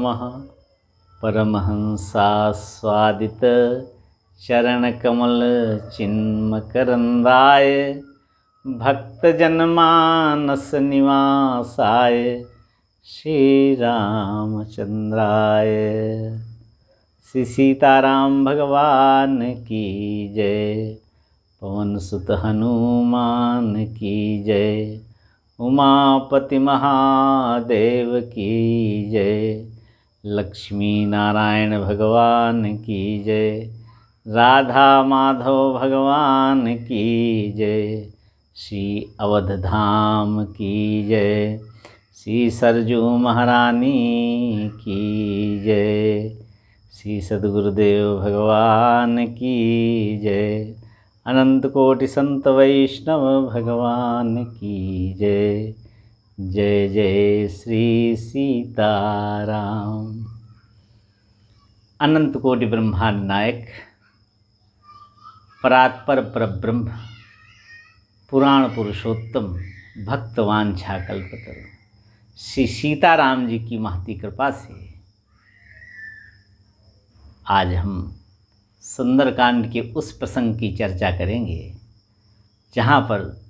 अनुपमः परमहंसास्वादित चरणकमल चिन्मकरन्दाय भक्तजनमानस निवासाय श्री रामचंद्राय श्री सीताराम भगवान की जय। पवन सुत हनुमान की जय। उमापति महादेव की जय। लक्ष्मी नारायण भगवान की जय। राधा माधव भगवान की जय। श्री अवधधाम की जय। श्री सरजू महारानी की जय। श्री सद्गुरुदेव भगवान की जय। अनंत कोटि संत वैष्णव भगवान की जय। जय जय श्री सीताराम। अनंत कोटि ब्रह्मांड नायक परात्पर परब्रह्म पुराण पुरुषोत्तम भक्तवांछा कल्पतरु श्री सीताराम जी की महती कृपा से आज हम सुंदरकांड के उस प्रसंग की चर्चा करेंगे जहाँ पर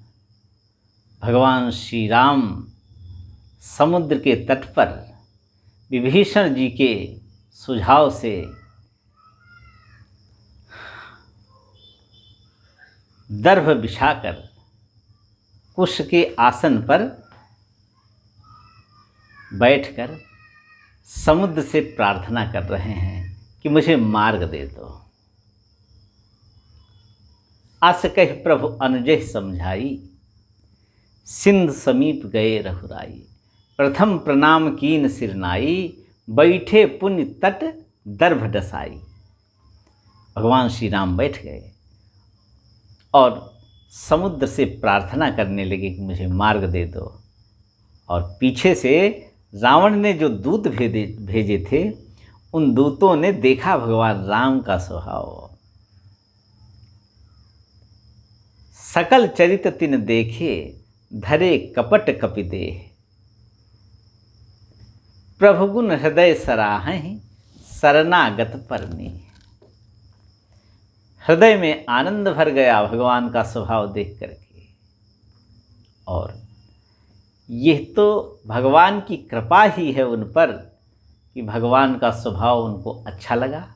भगवान श्री राम समुद्र के तट पर विभीषण जी के सुझाव से दर्भ बिछाकर कुश के आसन पर बैठकर समुद्र से प्रार्थना कर रहे हैं कि मुझे मार्ग दे दो। अस कहि प्रभु अनुजहि समझाई, सिंधु समीप गए रघुराई। प्रथम प्रणाम कीन सिरनाई, बैठे पुण्य तट दर्भ डसाई। भगवान श्री राम बैठ गए और समुद्र से प्रार्थना करने लगे कि मुझे मार्ग दे दो। और पीछे से रावण ने जो दूत भेजे थे उन दूतों ने देखा भगवान राम का स्वभाव। सकल चरित तिन देखे, धरे कपट कपिदेह। प्रभु गुण हृदय सराहहि, शरणागत परनी। हृदय में आनंद भर गया भगवान का स्वभाव देख करके। और यह तो भगवान की कृपा ही है उन पर कि भगवान का स्वभाव उनको अच्छा लगा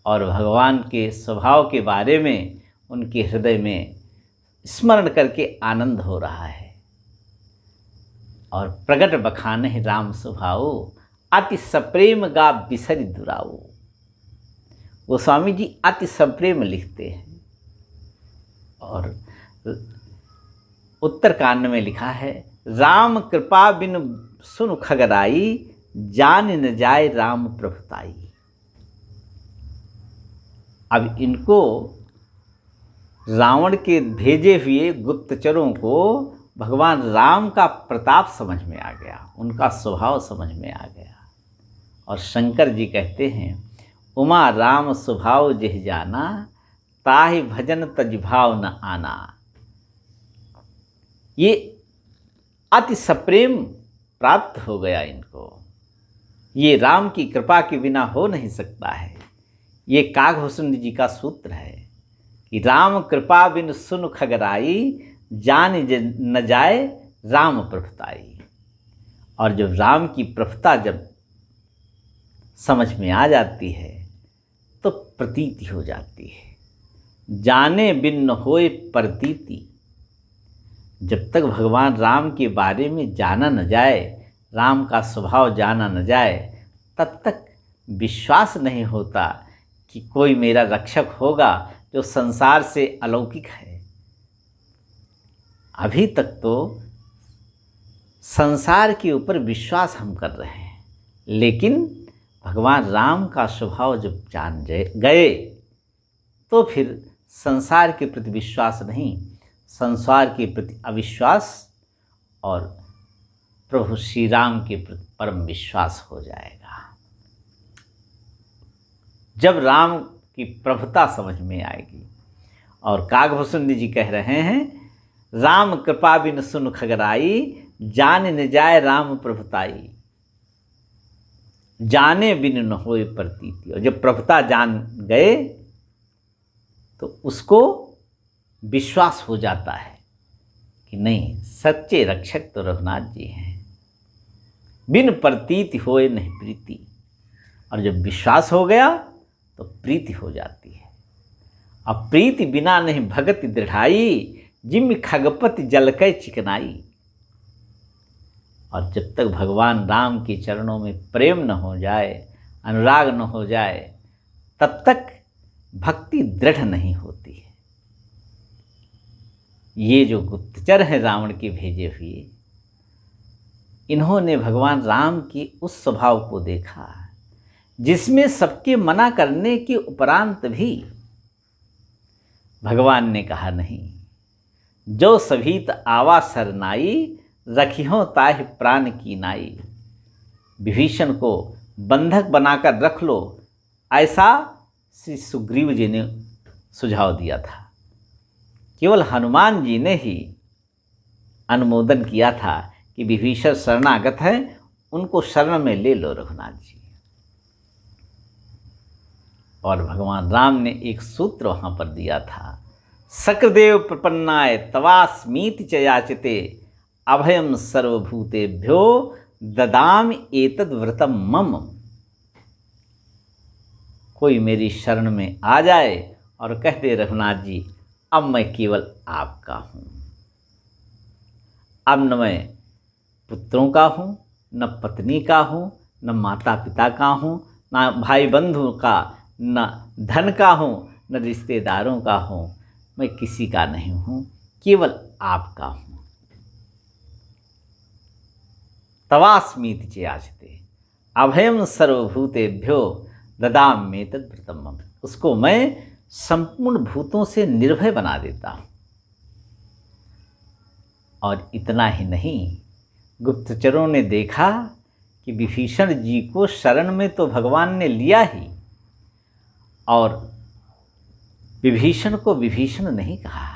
और भगवान के स्वभाव के बारे में उनके हृदय में स्मरण करके आनंद हो रहा है। और प्रगट बखाने राम स्वभाव, अति सप्रेम गा बिसरि दुराऊ। वो स्वामी जी अति सप्रेम लिखते हैं। और उत्तरकांड में लिखा है, राम कृपा बिन सुन खगराई, जान न जाए राम प्रभुताई। अब इनको रावण के भेजे हुए गुप्तचरों को भगवान राम का प्रताप समझ में आ गया, उनका स्वभाव समझ में आ गया। और शंकर जी कहते हैं, उमा राम स्वभाव जिह जाना, ताहि भजन तज भाव न आना। ये अति सप्रेम प्राप्त हो गया इनको। ये राम की कृपा के बिना हो नहीं सकता है। ये कागभूषण जी का सूत्र है कि राम कृपा बिन सुन खगराई, जान न जाए राम प्रभुताई। और जब राम की प्रभुता जब समझ में आ जाती है तो प्रतीति हो जाती है। जाने बिन न होए प्रतीति। जब तक भगवान राम के बारे में जाना न जाए, राम का स्वभाव जाना न जाए, तब तक विश्वास नहीं होता कि कोई मेरा रक्षक होगा जो संसार से अलौकिक है। अभी तक तो संसार के ऊपर विश्वास हम कर रहे हैं, लेकिन भगवान राम का स्वभाव जब जान गए तो फिर संसार के प्रति विश्वास नहीं, संसार के प्रति अविश्वास और प्रभु श्री राम के प्रति परम विश्वास हो जाएगा। जब राम की प्रभुता समझ में आएगी। और कागभूषण जी कह रहे हैं, राम कृपा बिन सुन खगराई, जान न जाए राम प्रभुताई। जाने बिन न होए प्रतीति। और जब प्रभुता जान गए तो उसको विश्वास हो जाता है कि नहीं, सच्चे रक्षक तो रघुनाथ जी हैं, बिन प्रतीति होए नहीं प्रीति। और जब विश्वास हो गया तो प्रीति हो जाती है। अब प्रीति बिना नहीं भगति दृढ़ाई, जिम खगपति जलकै चिकनाई। और जब तक भगवान राम के चरणों में प्रेम न हो जाए, अनुराग न हो जाए, तब तक भक्ति दृढ़ नहीं होती है। ये जो गुप्तचर हैं रावण के भेजे हुए, इन्होंने भगवान राम के उस स्वभाव को देखा जिसमें सबके मना करने के उपरांत भी भगवान ने कहा नहीं, जो सभीत आवा सरनाई, रखियों ताहि प्राण की नाई। विभीषण को बंधक बनाकर रख लो, ऐसा श्री सुग्रीव जी ने सुझाव दिया था। केवल हनुमान जी ने ही अनुमोदन किया था कि विभीषण शरणागत है, उनको शरण में ले लो रघुनाथ जी। और भगवान राम ने एक सूत्र वहाँ पर दिया था, सक्र प्रपन्नाय तवास्मीति च याचते, अभयम सर्वभूतेभ्यो ददामि एतद् व्रतम मम। कोई मेरी शरण में आ जाए और कह दे रघुनाथ जी, अब मैं केवल आपका हूँ, अब न मैं पुत्रों का हूँ, न पत्नी का हूँ, न माता पिता का हूँ, न भाई बंधु का, न धन का हूँ, न रिश्तेदारों का हूँ, मैं किसी का नहीं हूँ, केवल आपका हूँ। तवास्मीति च याचते, अभयम सर्वभूतेभ्यो ददाम्येतद् व्रतम मम। उसको मैं संपूर्ण भूतों से निर्भय बना देता हूँ। और इतना ही नहीं, गुप्तचरों ने देखा कि विभीषण जी को शरण में तो भगवान ने लिया ही, और विभीषण को विभीषण नहीं कहा,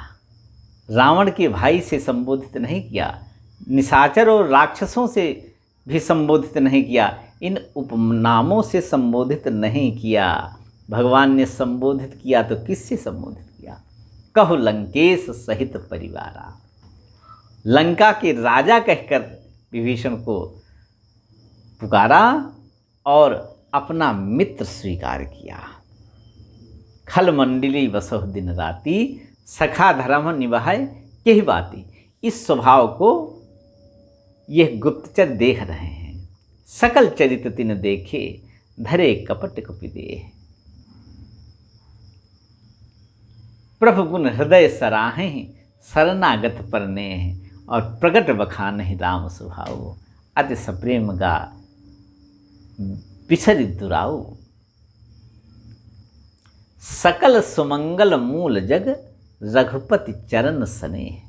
रावण के भाई से संबोधित नहीं किया, निशाचर और राक्षसों से भी संबोधित नहीं किया, इन उपनामों से संबोधित नहीं किया। भगवान ने संबोधित किया तो किससे संबोधित किया? कहु लंकेश सहित परिवारा। लंका के राजा कहकर विभीषण को पुकारा और अपना मित्र स्वीकार किया। खल मंडली बसहु दिन राती, सखा धर्म निभाए केहि बाती। इस स्वभाव को यह गुप्तचर देख रहे हैं। सकल चरित तिन देखे, धरे कपट कुपि देह। प्रभु गुण हृदय सराहें, शरणागत परनेह। और प्रगट बखानहि राम स्वभाव, अति सप्रेम गा बिसरि दुराऊ। सकल सुमंगल मूल जग, रघुपति चरण स्नेह।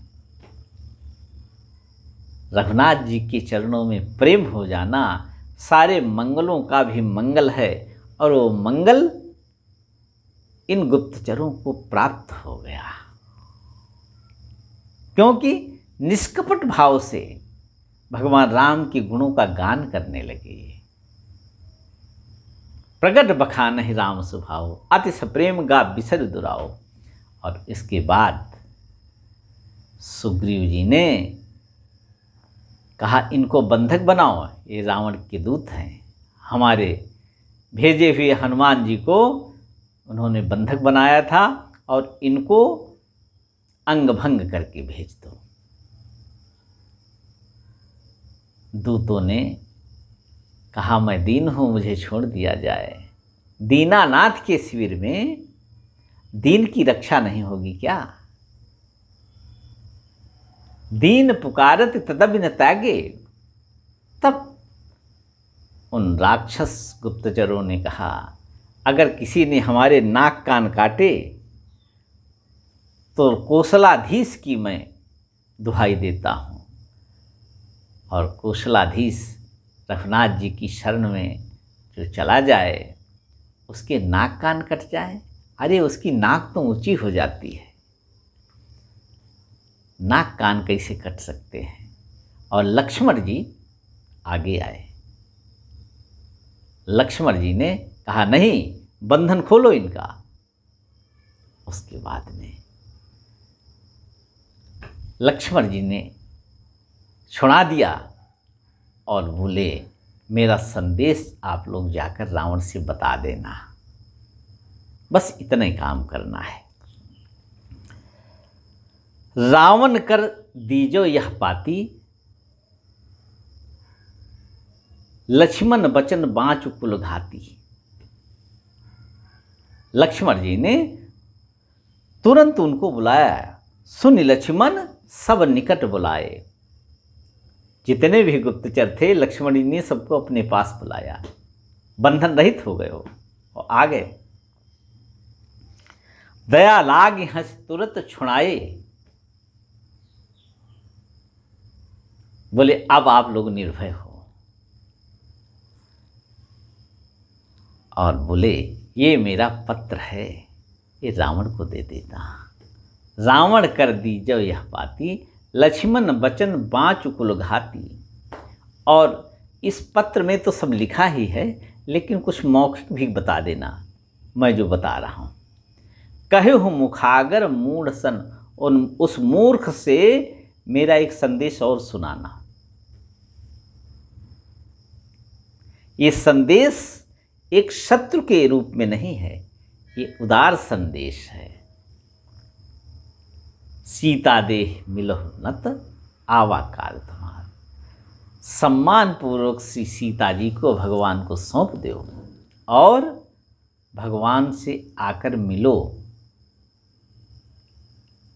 रघुनाथ जी के चरणों में प्रेम हो जाना सारे मंगलों का भी मंगल है, और वो मंगल इन गुप्तचरों को प्राप्त हो गया, क्योंकि निष्कपट भाव से भगवान राम के गुणों का गान करने लगे। प्रगट बखानहि राम स्वभाव, अति सप्रेम गा बिसरि दुराओ। और इसके बाद सुग्रीव जी ने कहा, इनको बंधक बनाओ, ये रावण के दूत हैं, हमारे भेजे हुए हनुमान जी को उन्होंने बंधक बनाया था, और इनको अंग भंग करके भेज दो। दूतों ने कहा, मैं दीन हूँ, मुझे छोड़ दिया जाए। दीनानाथ के शिविर में दीन की रक्षा नहीं होगी क्या? दीन पुकारत तदबि न त्यागे। तब उन राक्षस गुप्तचरों ने कहा, अगर किसी ने हमारे नाक कान काटे तो कौशलाधीश की मैं दुहाई देता हूँ, और कौशलाधीश रघुनाथ जी की शरण में जो चला जाए, उसके नाक कान कट जाए। अरे उसकी नाक तो ऊंची हो जाती है, नाक कान कैसे कट सकते हैं? और लक्ष्मण जी आगे आए। लक्ष्मण जी ने कहा नहीं, बंधन खोलो इनका। उसके बाद में लक्ष्मण जी ने छुड़ा दिया और बोले मेरा संदेश आप लोग जाकर रावण से बता देना, बस इतना ही काम करना है। रावण कर दीजो यह पाती, लक्ष्मण बचन बाँचु कुल घाती। लक्ष्मण जी ने तुरंत उनको बुलाया, सुन लक्ष्मण सब निकट बुलाए। जितने भी गुप्तचर थे लक्ष्मण जी ने सबको अपने पास बुलाया, बंधन रहित हो गए हो और आ गए। दया लाग हंस तुरंत छुड़ाए, बोले अब आप लोग निर्भय हो। और बोले ये मेरा पत्र है, ये रावण को दे देता। रावण कर दीजो यह पाती, लक्ष्मण बचन बाँचु कुल घाती। और इस पत्र में तो सब लिखा ही है, लेकिन कुछ मौखिक भी बता देना, मैं जो बता रहा हूँ। कहे हो मुखागर मूढ़ सन, उस मूर्ख से मेरा एक संदेश और सुनाना। ये संदेश एक शत्रु के रूप में नहीं है, ये उदार संदेश है। सीता देह मिलहु नत, आवा काल तुम्हार। सम्मान पूर्वक सीता जी को भगवान को सौंप दो और भगवान से आकर मिलो।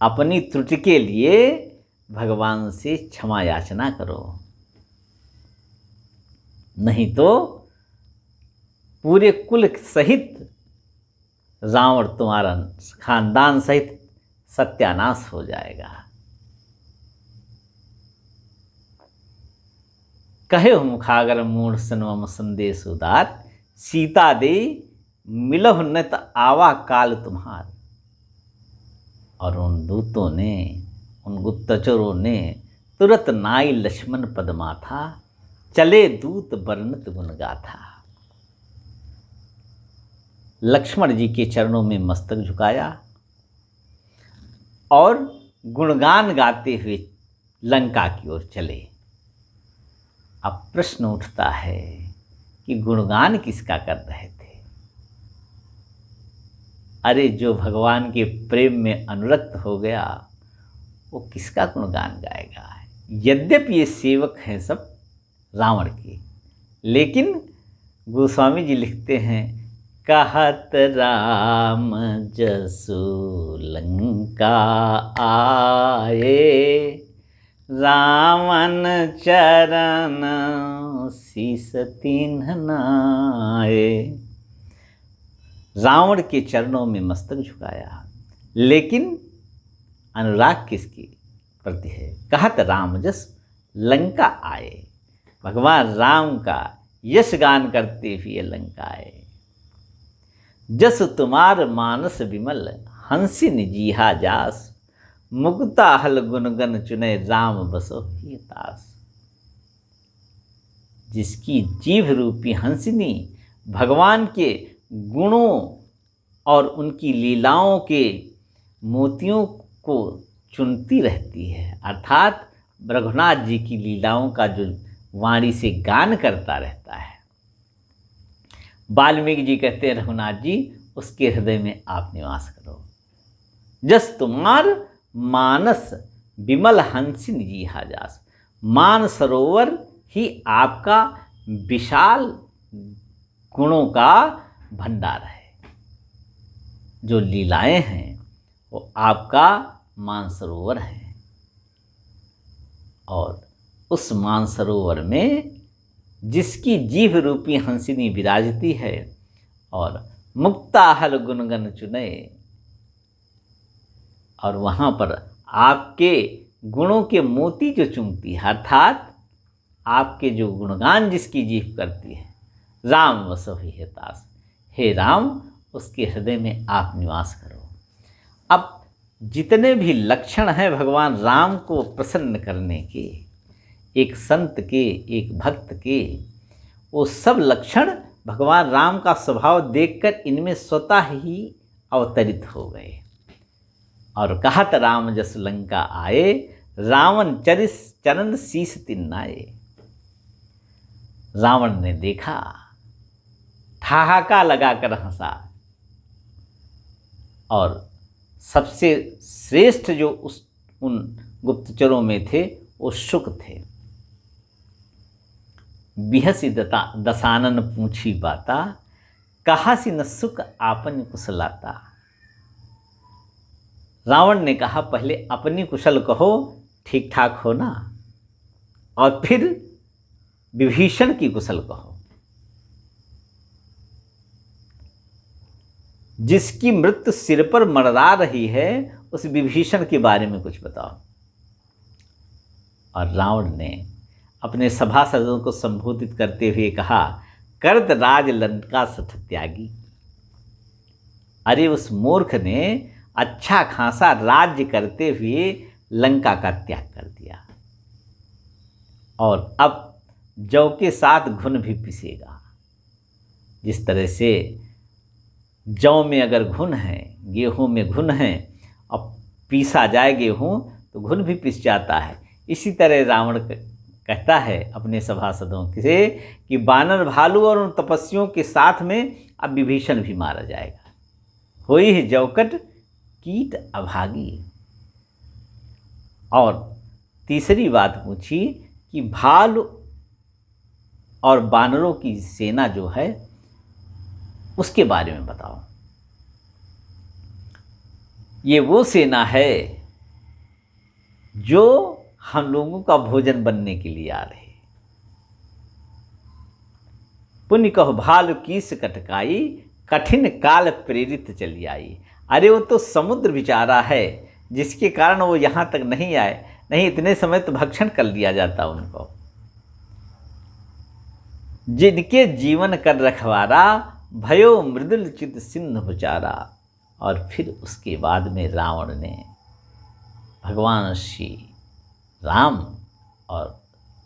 अपनी त्रुटि के लिए भगवान से क्षमा याचना करो, नहीं तो पूरे कुल सहित रावण तुम्हारा खानदान सहित सत्यानाश हो जाएगा। कहे हो मुखागर मूढ़ सनवम संदेश उदार, सीता दे मिलहु न त आवा काल तुम्हार। और उन दूतों ने, उन गुप्तचरों ने तुरंत नाई लक्ष्मण पद माथा, चले दूत वर्णित गुण गाथा। लक्ष्मण जी के चरणों में मस्तक झुकाया और गुणगान गाते हुए लंका की ओर चले। अब प्रश्न उठता है कि गुणगान किसका कर रहे थे? अरे जो भगवान के प्रेम में अनुरक्त हो गया वो किसका गुणगान गाएगा? यद्यपि ये सेवक हैं सब रावण के, लेकिन गोस्वामी जी लिखते हैं, कहत राम जसु लंका आए, रावण चरण शीस तिन्ह नाए। रावण के चरणों में मस्तक झुकाया, लेकिन अनुराग किसके प्रति है? कहत राम जस लंका आए, भगवान राम का यश गान करते हुए लंका आए। जस तुम्हार मानस विमल, हंसिन जीहा जास, मुक्ता हल गुणगन चुने राम बसो ही तास। जिसकी जीभ रूपी हंसिनी भगवान के गुणों और उनकी लीलाओं के मोतियों को चुनती रहती है, अर्थात रघुनाथ जी की लीलाओं का जो वाणी से गान करता रहता है। वाल्मीकि जी कहते हैं, रघुनाथ जी उसके हृदय में आप निवास करो। जस तुम्हार मानस विमल हंसिन जी हाजास, मान सरोवर ही आपका विशाल गुणों का भंडार है। जो लीलाएं हैं वो आपका मानसरोवर है, और उस मानसरोवर में जिसकी जीभ रूपी हंसिनी विराजती है और मुक्ता हल गुणगन चुने, और वहाँ पर आपके गुणों के मोती जो चुनती है, अर्थात आपके जो गुणगान जिसकी जीभ करती है, राम वसो ही हेतास, हे राम उसके हृदय में आप निवास करो। अब जितने भी लक्षण हैं भगवान राम को प्रसन्न करने के, एक संत के, एक भक्त के, वो सब लक्षण भगवान राम का स्वभाव देखकर इनमें स्वतः ही अवतरित हो गए और कहत राम जस लंका आए, रावण चरण शीस तिन्नाए। रावण ने देखा, ठहाका लगाकर हंसा और सबसे श्रेष्ठ जो उन गुप्तचरों में थे वो शुक थे। बिहसी दसानन पूछी बाता, कहा सी न सुख आपन कुशलाता। रावण ने कहा, पहले अपनी कुशल कहो, ठीक ठाक हो ना, और फिर विभीषण की कुशल कहो। जिसकी मृत्यु सिर पर मंडरा रही है उस विभीषण के बारे में कुछ बताओ। और रावण ने अपने सभासदों को संबोधित करते हुए कहा, कर्द राज लंका सठ त्यागी। अरे उस मूर्ख ने अच्छा खासा राज्य करते हुए लंका का त्याग कर दिया और अब जौ के साथ घुन भी पिसेगा। जिस तरह से जौ में अगर घुन है, गेहूं में घुन है और पीसा जाए गेहूं तो घुन भी पिस जाता है। इसी तरह रावण कहता है अपने सभासदों से कि बानर भालू और उन तपस्वियों के साथ में अब विभीषण भी मारा जाएगा। होई है जौकट कीट अभागी। और तीसरी बात पूछी कि भालू और बानरों की सेना जो है उसके बारे में बताओ। ये वो सेना है जो हम लोगों का भोजन बनने के लिए आ रहे। पुण्य कहो भालू कीस कटकाई, कठिन काल प्रेरित चली आई। अरे वो तो समुद्र बेचारा है जिसके कारण वो यहाँ तक नहीं आए, नहीं इतने समय तो भक्षण कर लिया जाता उनको। जिनके जीवन कर रखवारा, भयो मृदुल चित सिंधु बेचारा। और फिर उसके बाद में रावण ने भगवान श्री राम और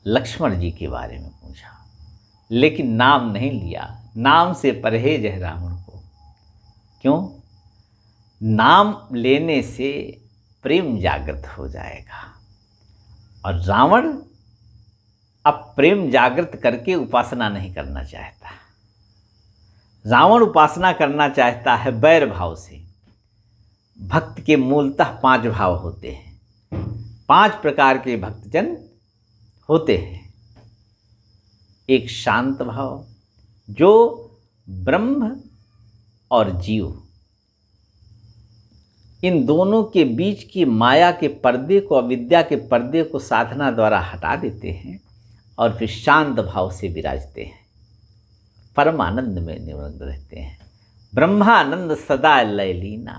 लक्ष्मण जी के बारे में पूछा, लेकिन नाम नहीं लिया। नाम से परहेज है रावण को। क्यों? नाम लेने से प्रेम जागृत हो जाएगा और रावण अब प्रेम जागृत करके उपासना नहीं करना चाहता। रावण उपासना करना चाहता है बैर भाव से। भक्त के मूलतः 5 भाव होते हैं। 5 प्रकार के भक्तजन होते हैं। एक शांत भाव जो ब्रह्म और जीव इन दोनों के बीच की माया के पर्दे को, अविद्या के पर्दे को साधना द्वारा हटा देते हैं और फिर शांत भाव से विराजते हैं, परमानंद में निमग्न रहते हैं। ब्रह्मानंद सदा लय लीना,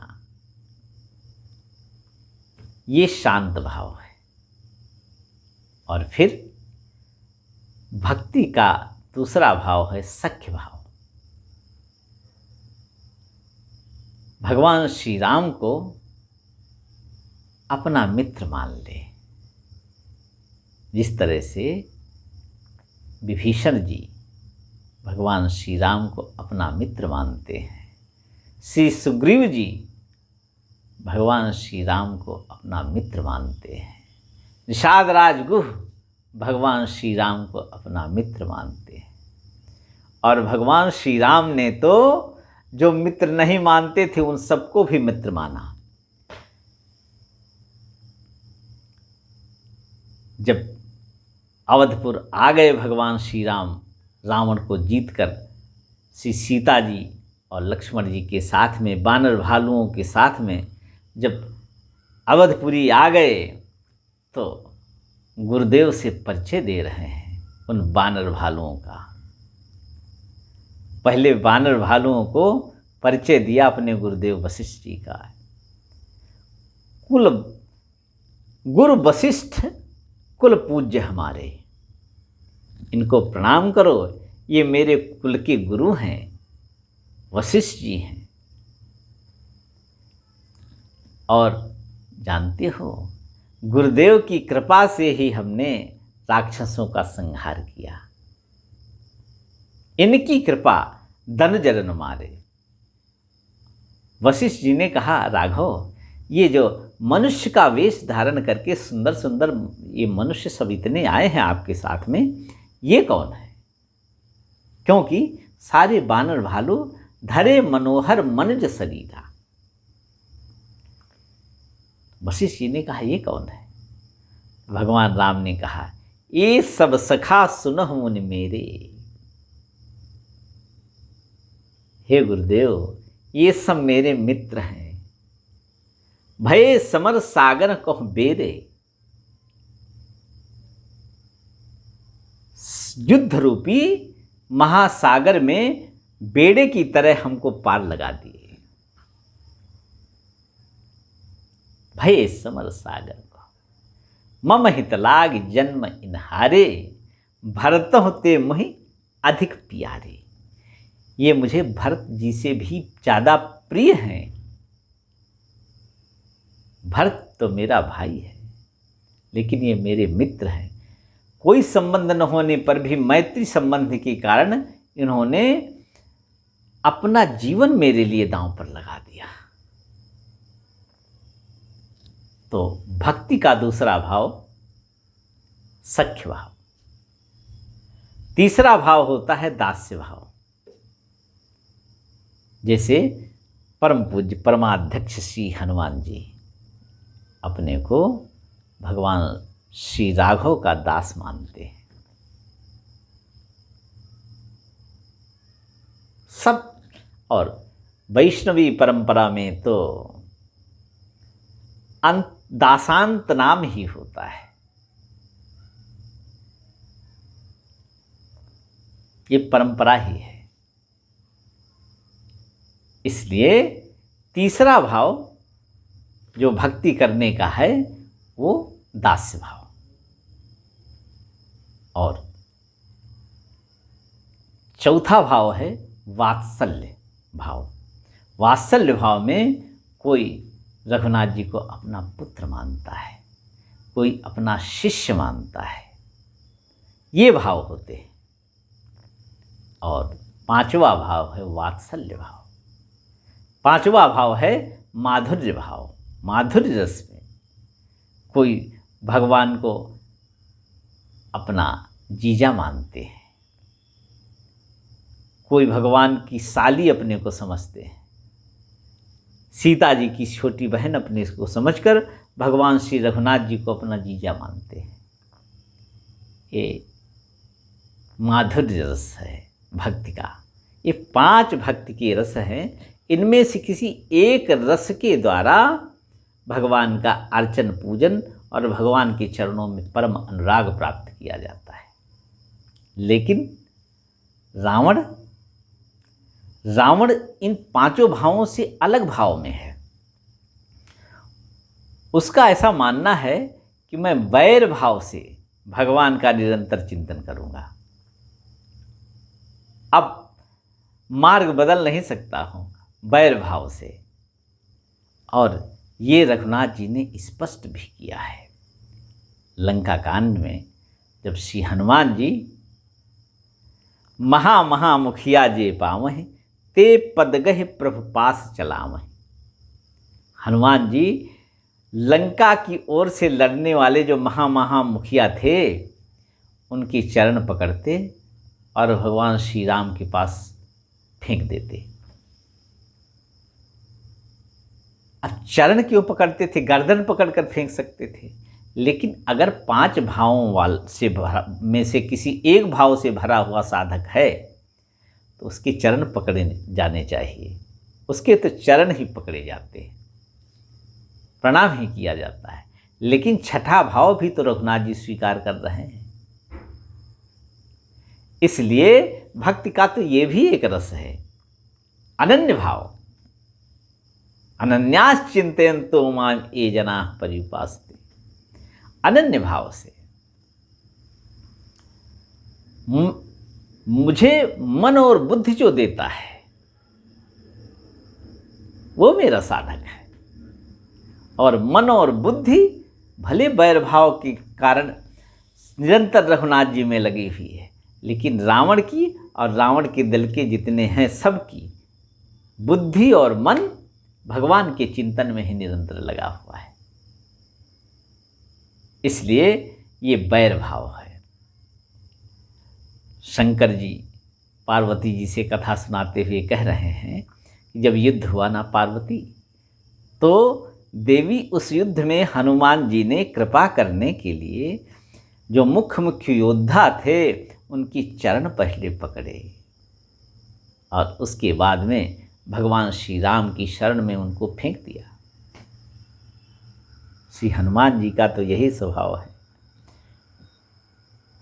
ये शांत भाव है। और फिर भक्ति का दूसरा भाव है सख्य भाव। भगवान श्री राम को अपना मित्र मान ले। जिस तरह से विभीषण जी भगवान श्री राम को अपना मित्र मानते हैं, श्री सुग्रीव जी भगवान श्री राम को अपना मित्र मानते हैं, निषाद राजगुह भगवान श्री राम को अपना मित्र मानते हैं। और भगवान श्री राम ने तो जो मित्र नहीं मानते थे उन सबको भी मित्र माना। जब अवधपुर आ गए भगवान श्री राम, रावण को जीतकर श्री सीता जी और लक्ष्मण जी के साथ में, बानर भालुओं के साथ में जब अवधपुरी आ गए तो गुरुदेव से परिचय दे रहे हैं उन बानर भालुओं का। पहले बानर भालुओं को परिचय दिया अपने गुरुदेव वशिष्ठ जी का। कुल गुरु वशिष्ठ कुल पूज्य हमारे, इनको प्रणाम करो, ये मेरे कुल के गुरु हैं, वशिष्ठ जी हैं। और जानते हो गुरुदेव की कृपा से ही हमने राक्षसों का संहार किया। इनकी कृपा धन जरन मारे। वशिष्ठ जी ने कहा, राघव, ये जो मनुष्य का वेश धारण करके सुंदर सुंदर ये मनुष्य सब इतने आए हैं आपके साथ में, ये कौन है? क्योंकि सारे बानर भालू धरे मनोहर मनज शरीरा। वशिष्ठ जी ने कहा, ये कौन है? भगवान राम ने कहा, ये सब सखा सुनह मुनि मेरे। हे गुरुदेव, ये सब मेरे मित्र हैं। भये समर सागर कह बेरे, युद्ध रूपी महासागर में बेड़े की तरह हमको पार लगा दिए। भये समर सागर को मम हित लाग जन्म इनहारे, भरतहु ते मुहि अधिक प्यारे। ये मुझे भरत जी से भी ज़्यादा प्रिय हैं। भरत तो मेरा भाई है, लेकिन ये मेरे मित्र हैं। कोई संबंध न होने पर भी मैत्री संबंध के कारण इन्होंने अपना जीवन मेरे लिए दांव पर लगा दिया। तो भक्ति का दूसरा भाव सख्य भाव। तीसरा भाव होता है दास्य भाव। जैसे परम पूज्य परमाध्यक्ष श्री हनुमान जी अपने को भगवान श्री राघव का दास मानते हैं। सब और वैष्णवी परंपरा में तो दासांत नाम ही होता है। ये परंपरा ही है। इसलिए तीसरा भाव जो भक्ति करने का है वो दास्य भाव। और चौथा भाव है वात्सल्य भाव। वात्सल्य भाव में कोई रघुनाथ जी को अपना पुत्र मानता है, कोई अपना शिष्य मानता है। ये भाव होते हैं। और पांचवा भाव है वात्सल्य भाव। पांचवा भाव है माधुर्य भाव। माधुर्य रस में कोई भगवान को अपना जीजा मानते हैं, कोई भगवान की साली अपने को समझते हैं। सीता जी की छोटी बहन अपने को समझकर भगवान श्री रघुनाथ जी को अपना जीजा मानते हैं। ये माधुर्य रस है भक्ति का। ये 5 भक्ति के रस हैं। इनमें से किसी एक रस के द्वारा भगवान का अर्चन पूजन और भगवान के चरणों में परम अनुराग प्राप्त किया जाता है। लेकिन रावण इन 5 भावों से अलग भाव में है। उसका ऐसा मानना है कि मैं वैर भाव से भगवान का निरंतर चिंतन करूंगा। अब मार्ग बदल नहीं सकता हूं वैर भाव से। और ये रघुनाथ जी ने स्पष्ट भी किया है। लंका कांड में जब श्री हनुमान जी महामुखिया जे पावहि, ते पद गहि प्रभु पास चलावहि। हनुमान जी लंका की ओर से लड़ने वाले जो महामुखिया थे, उनके चरण पकड़ते और भगवान श्री राम के पास फेंक देते। अब चरण क्यों पकड़ते थे? गर्दन पकड़कर फेंक सकते थे। लेकिन अगर 5 भावों में से किसी एक भाव से भरा हुआ साधक है तो उसके चरण पकड़े जाने चाहिए। उसके तो चरण ही पकड़े जाते हैं, प्रणाम ही किया जाता है। लेकिन छठा भाव भी तो रघुनाथ जी स्वीकार कर रहे हैं। इसलिए भक्ति का तो ये भी एक रस है, अनन्य भाव। अनन्यास चिंतयन्तो मां ये जनाः पर्युपासते। अनन्य भाव से मुझे मन और बुद्धि जो देता है वो मेरा साधक है। और मन और बुद्धि भले वैर भाव के कारण निरंतर रघुनाथ जी में लगी हुई है, लेकिन रावण की और रावण के दल के जितने हैं सबकी बुद्धि और मन भगवान के चिंतन में ही निरंतर लगा हुआ है। इसलिए ये बैर भाव है। शंकर जी पार्वती जी से कथा सुनाते हुए कह रहे हैं कि जब युद्ध हुआ ना पार्वती, तो देवी उस युद्ध में हनुमान जी ने कृपा करने के लिए जो मुख्य योद्धा थे उनकी चरण पहले पकड़े और उसके बाद में भगवान श्री राम की शरण में उनको फेंक दिया। श्री हनुमान जी का तो यही स्वभाव है,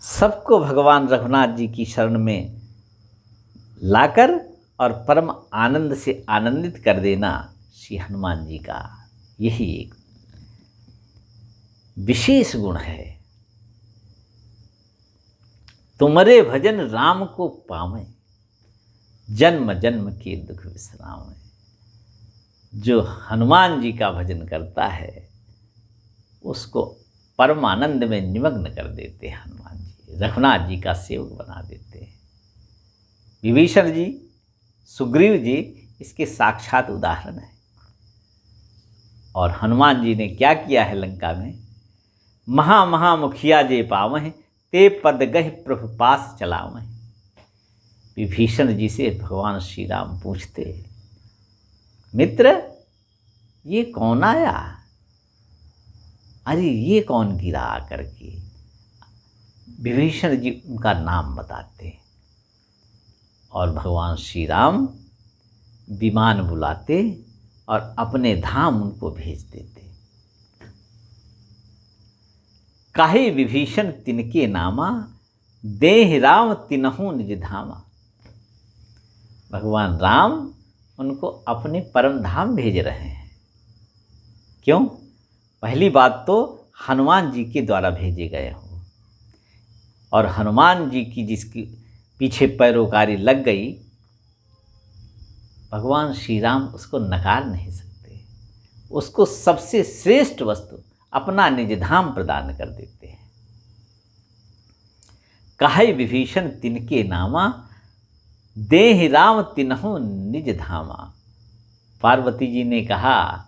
सबको भगवान रघुनाथ जी की शरण में लाकर और परम आनंद से आनंदित कर देना श्री हनुमान जी का यही एक विशेष गुण है। तुमरे भजन राम को पावे, जन्म जन्म के दुख विश्रामे। जो हनुमान जी का भजन करता है उसको परमानंद में निमग्न कर देते हैं हनुमान जी, रघुनाथ जी का सेवक बना देते हैं। विभीषण जी, सुग्रीव जी इसके साक्षात उदाहरण है। और हनुमान जी ने क्या किया है लंका में, महामुखिया जे पावह, ते पद गह प्रभु पास चलावह। विभीषण जी से भगवान श्री राम पूछते, मित्र ये कौन आया, अरे ये कौन गिरा आकर के। विभीषण जी उनका नाम बताते और भगवान श्री राम विमान बुलाते और अपने धाम उनको भेज देते। काहे विभीषण तिनके नामा, देह राम तिनहु निज धामा। भगवान राम उनको अपने परम धाम भेज रहे हैं। क्यों? पहली बात तो हनुमान जी के द्वारा भेजे गए हो, और हनुमान जी की जिसकी पीछे पैरोकारी लग गई, भगवान श्री राम उसको नकार नहीं सकते। उसको सबसे श्रेष्ठ वस्तु अपना निज धाम प्रदान कर देते हैं। काहे विभीषण तिनके नामा, देह राम तिन्हु निज धामा। पार्वती जी ने कहा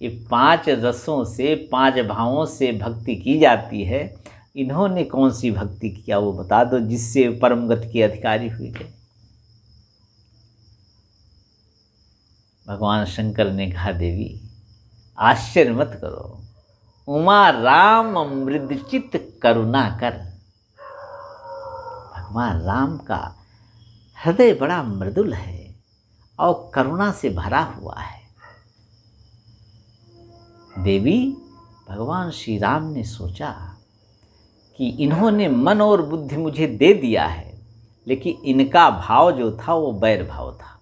ये 5 रसों से 5 भावों से भक्ति की जाती है, इन्होंने कौन सी भक्ति किया वो बता दो जिससे परम गति के अधिकारी हुए गए। भगवान शंकर ने कहा देवी आश्चर्य मत करो, उमा राम मृदचित करुणा कर। भगवान राम का हृदय बड़ा मृदुल है और करुणा से भरा हुआ है। देवी भगवान श्री राम ने सोचा कि इन्होंने मन और बुद्धि मुझे दे दिया है, लेकिन इनका भाव जो था वो बैर भाव था।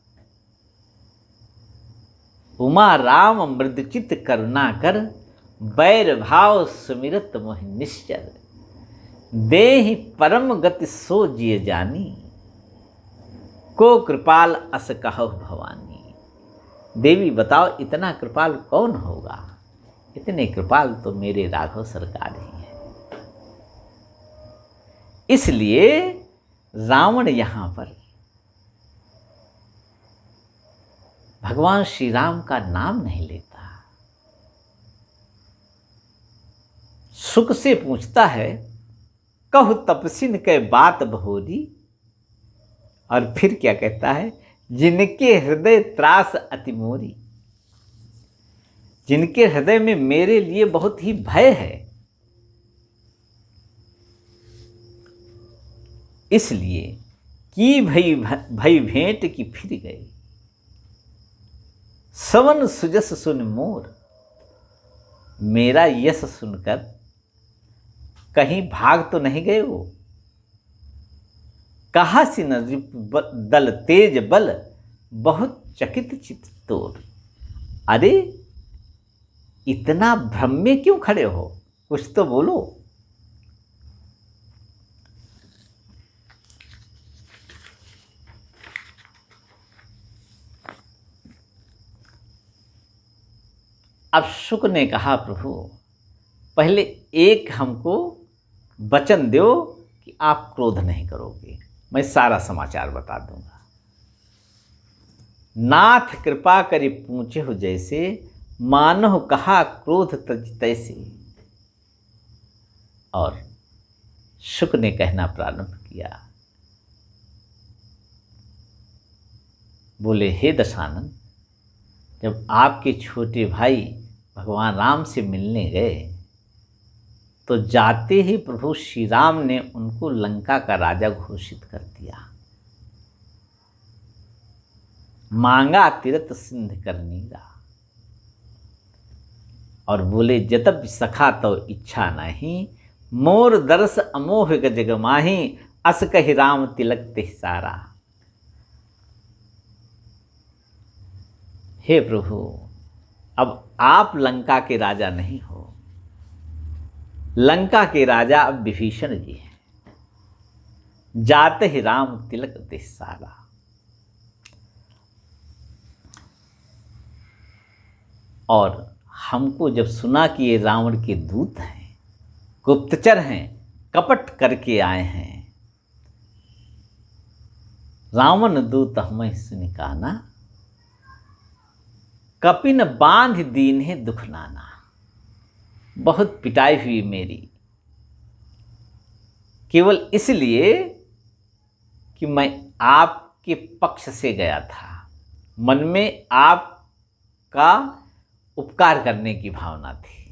उमा राम मृदचित करुणा कर, बैर भाव सुमिरत मोह निश्चर। देहि परम गति सो जिय जानी, को कृपाल अस कहु भवानी। देवी बताओ इतना कृपाल कौन होगा? इतने कृपाल तो मेरे राघव सरकार ही हैं। इसलिए रावण यहां पर भगवान श्री राम का नाम नहीं लेता, सुख से पूछता है कहु तपसिन के बात बहोरी। और फिर क्या कहता है, जिनके हृदय त्रास अति मोरी। जिनके हृदय में मेरे लिए बहुत ही भय है, इसलिए की भई भेंट की फिर गए। सवन सुजस सुन मोर। मेरा यश सुनकर कहीं भाग तो नहीं गए वो। कहा सी न दल तेज बल, बहुत चकित चित तोर। अरे इतना भ्रम में क्यों खड़े हो, कुछ तो बोलो। अब शुक ने कहा प्रभु पहले एक हमको वचन दो कि आप क्रोध नहीं करोगे, मैं सारा समाचार बता दूंगा। नाथ कृपा करि पूछे हो जैसे, मानहु कहा क्रोध तज तैसे। और शुक ने कहना प्रारंभ किया, बोले हे दशानन, जब आपके छोटे भाई भगवान राम से मिलने गए तो जाते ही प्रभु श्री राम ने उनको लंका का राजा घोषित कर दिया। मांगा तीरथ सिंध करनीरा, और बोले जतब सखा तो इच्छा नहीं, मोर दरस अमोह जग माही, अस कहि राम तिलक तिह सारा। हे प्रभु, अब आप लंका के राजा नहीं हो, लंका के राजा अब विभीषण जी हैं। जाते ही राम तिलक तिह सारा। और हमको जब सुना कि ये रावण के दूत हैं, गुप्तचर हैं, कपट करके आए हैं, रावण दूत हमें सुनिकाना, कपिन बांध दीन है दुख नाना। बहुत पिटाई हुई मेरी, केवल इसलिए कि मैं आपके पक्ष से गया था, मन में आपका उपकार करने की भावना थी,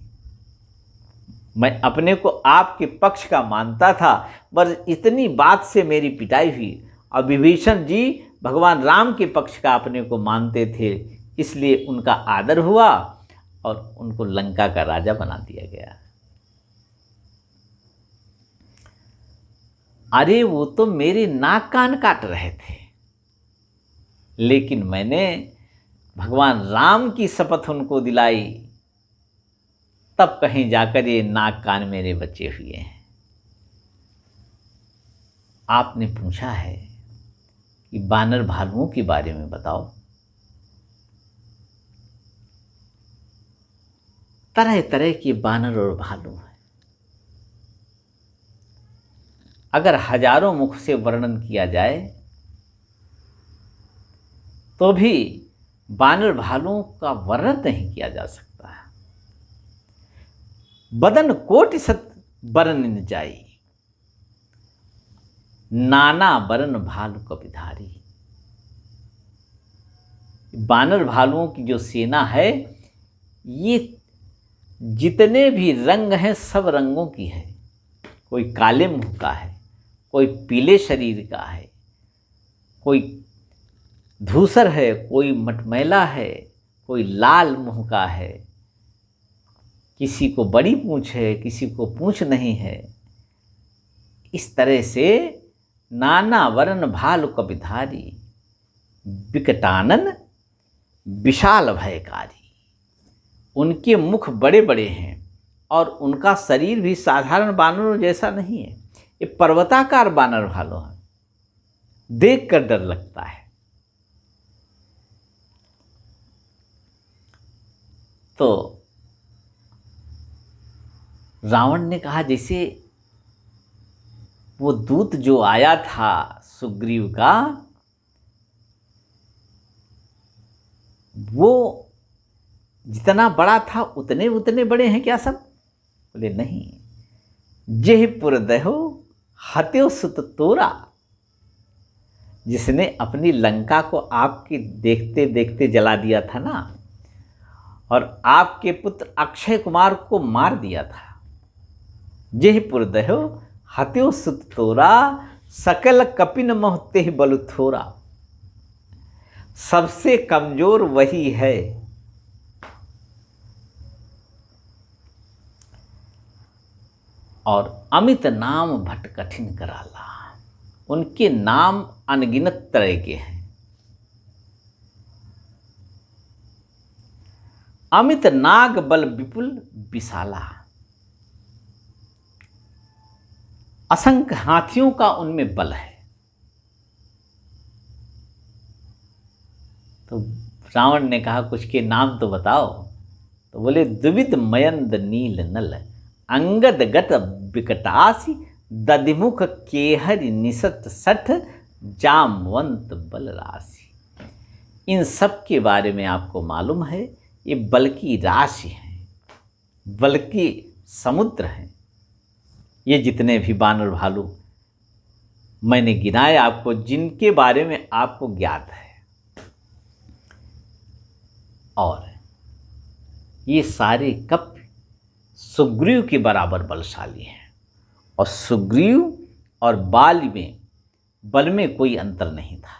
मैं अपने को आपके पक्ष का मानता था, बस इतनी बात से मेरी पिटाई हुई। और विभीषण जी भगवान राम के पक्ष का अपने को मानते थे, इसलिए उनका आदर हुआ और उनको लंका का राजा बना दिया गया। अरे वो तो मेरे नाक कान काट रहे थे, लेकिन मैंने भगवान राम की शपथ उनको दिलाई, तब कहीं जाकर ये नाक कान मेरे बचे हुए हैं। आपने पूछा है कि बानर भालुओं के बारे में बताओ। तरह तरह के बानर और भालू हैं। अगर हजारों मुख से वर्णन किया जाए तो भी बानर भालुओं का वर्णन नहीं किया जा सकता है। बदन कोटि सत बरन जाई, नाना बरन भालू कपिधारी। बानर भालुओं की जो सेना है, ये जितने भी रंग हैं सब रंगों की है। कोई काले मुंह का है, कोई पीले शरीर का है, कोई धूसर है, कोई मटमैला है, कोई लाल मुंह का है, किसी को बड़ी पूंछ है, किसी को पूंछ नहीं है। इस तरह से नाना वरण भालु कपिधारी, विकटानन विशाल भयकारी। उनके मुख बड़े बड़े हैं और उनका शरीर भी साधारण बानरों जैसा नहीं है, ये पर्वताकार बानर भालू हैं, देख कर डर लगता है। तो रावण ने कहा, जैसे वो दूत जो आया था सुग्रीव का, वो जितना बड़ा था उतने उतने बड़े हैं क्या सब? बोले नहीं। जेह पुर दहो हत्यो सुत तोरा, जिसने अपनी लंका को आपके देखते देखते जला दिया था ना, और आपके पुत्र अक्षय कुमार को मार दिया था। जेह पुर दहो हत्यो सुत तोरा, सकल कपिन मोहते बलु थोरा। सबसे कमजोर वही है। और अमित नाम भट कठिन कराला, उनके नाम अनगिनत तरह के हैं। अमित नाग बल विपुल विशाला, असंख्य हाथियों का उनमें बल है। तो रावण ने कहा, कुछ के नाम तो बताओ। तो बोले, द्विविध मयंद नील नल, अंगद गत विकटासी, दधिमुख केहरि निसत सठ जामवंत बल राशि। इन सब के बारे में आपको मालूम है, ये बल की राशि है, बल की समुद्र है। ये जितने भी बानर भालू मैंने गिनाए आपको, जिनके बारे में आपको ज्ञात है, और ये सारे कप सुग्रीव के बराबर बलशाली हैं। और सुग्रीव और बाली में बल में कोई अंतर नहीं था,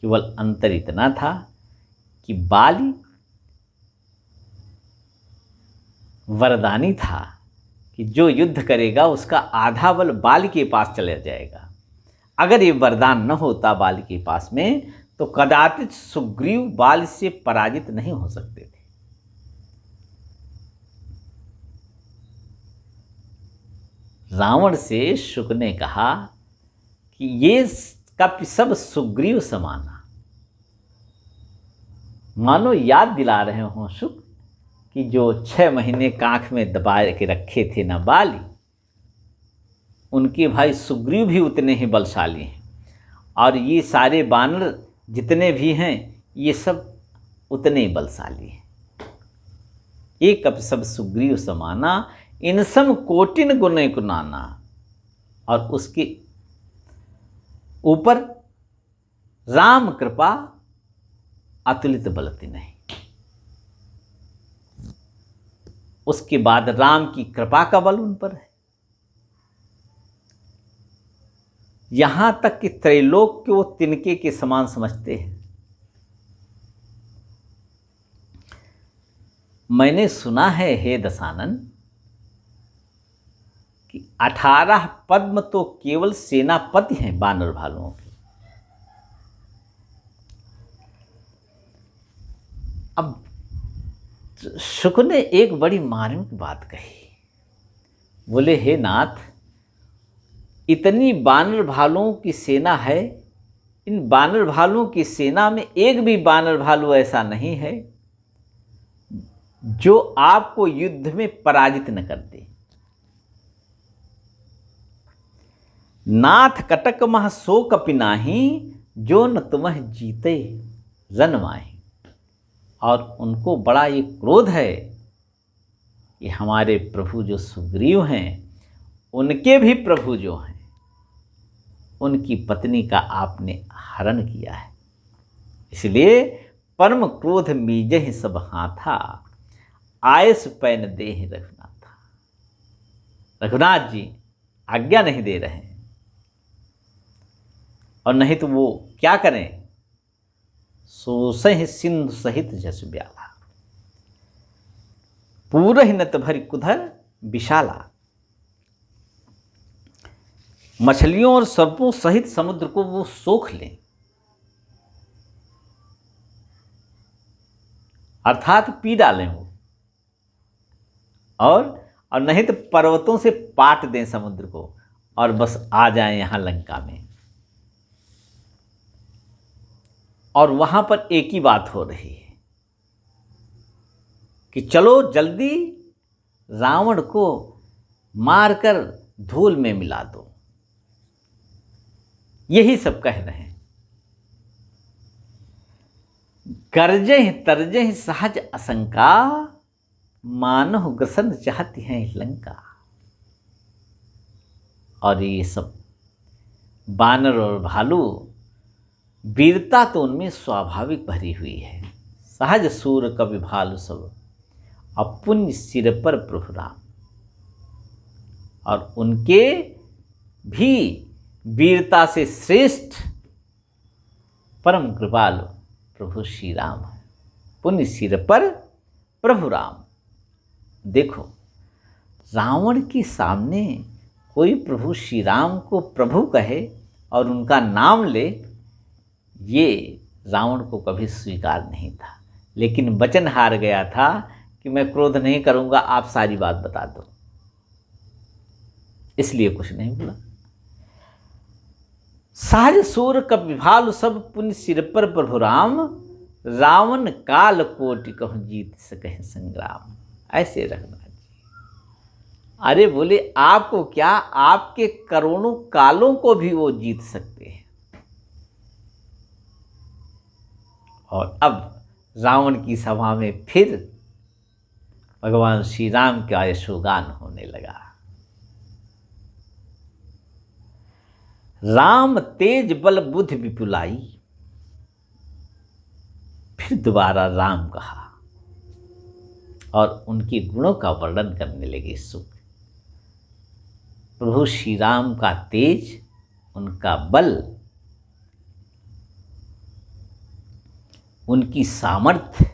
केवल अंतर इतना था कि बाली वरदानी था कि जो युद्ध करेगा उसका आधा बल बाली के पास चला जाएगा। अगर ये वरदान न होता बाली के पास में, तो कदाचित सुग्रीव बाली से पराजित नहीं हो सकते थे। रावण से शुक ने कहा कि ये कप सब सुग्रीव समाना। मानो याद दिला रहे हों शुक कि जो 6 महीने कांख में दबा के रखे थे ना बाली, उनके भाई सुग्रीव भी उतने ही बलशाली हैं। और ये सारे बानर जितने भी हैं, ये सब उतने ही बलशाली हैं। एक कप सब सुग्रीव समाना, इन सम कोटिन गुने कुनाना। और उसके ऊपर राम कृपा अतुलित बलति नहीं। उसके बाद राम की कृपा का बल उन पर है। यहां तक कि त्रैलोक को तिनके के समान समझते हैं। मैंने सुना है हे दशानन कि 18 पद्म तो केवल सेनापति हैं बानर भालुओं के। अब शुक ने एक बड़ी मार्मिक बात कही। बोले हे नाथ, इतनी बानर भालुओं की सेना है, इन बानर भालुओं की सेना में एक भी बानर भालू ऐसा नहीं है जो आपको युद्ध में पराजित न कर दे। नाथ कटक मह सो कपि नाहि, जो न तुम्ह जीते रन माहि। और उनको बड़ा ये क्रोध है कि हमारे प्रभु जो सुग्रीव हैं, उनके भी प्रभु जो हैं, उनकी पत्नी का आपने हरण किया है। इसलिए परम क्रोध मीजह सब हाथा, आयस पैन देह रघुनाथा। रघुनाथ जी आज्ञा नहीं दे रहे हैं, और नहीं तो वो क्या करें, सोसहि सिंधु सहित जस ब्याला, पूरहि नत भरि कुधर विशाला। मछलियों और सर्पों सहित समुद्र को वो सोख लें, अर्थात पी डालें वो, और नहीं तो पर्वतों से पाट दें समुद्र को, और बस आ जाएं यहां लंका में। और वहां पर एक ही बात हो रही है कि चलो जल्दी रावण को मारकर धूल में मिला दो। यही सब कह रहे हैं। गर्जह तरजह सहज असंका, मानव ग्रसन चाहती हैं लंका। और ये सब बानर और भालू, वीरता तो उनमें स्वाभाविक भरी हुई है। सहज सूर कवि भालु सब, अपुण्य सिर पर प्रभु राम। और उनके भी वीरता से श्रेष्ठ परम कृपालु प्रभु श्री राम है। पुण्य सिर पर प्रभु राम। देखो, रावण के सामने कोई प्रभु श्री राम को प्रभु कहे और उनका नाम ले, ये रावण को कभी स्वीकार नहीं था। लेकिन वचन हार गया था कि मैं क्रोध नहीं करूंगा, आप सारी बात बता दो, इसलिए कुछ नहीं बोला। सहज सूर कपि भालु सब, पुण्य सिर पर प्रभु राम। रावण काल कोटि कहूँ जीत सके संग्राम। ऐसे रघुनाथ जी अरे बोले आपको क्या, आपके करोड़ों कालों को भी वो जीत सकते हैं। और अब रावण की सभा में फिर भगवान श्री राम का यशोगान होने लगा। राम तेज बल बुद्धि विपुलाई। फिर दोबारा राम कहा और उनके गुणों का वर्णन करने लगे सुख। प्रभु श्री राम का तेज, उनका बल, उनकी सामर्थ्य,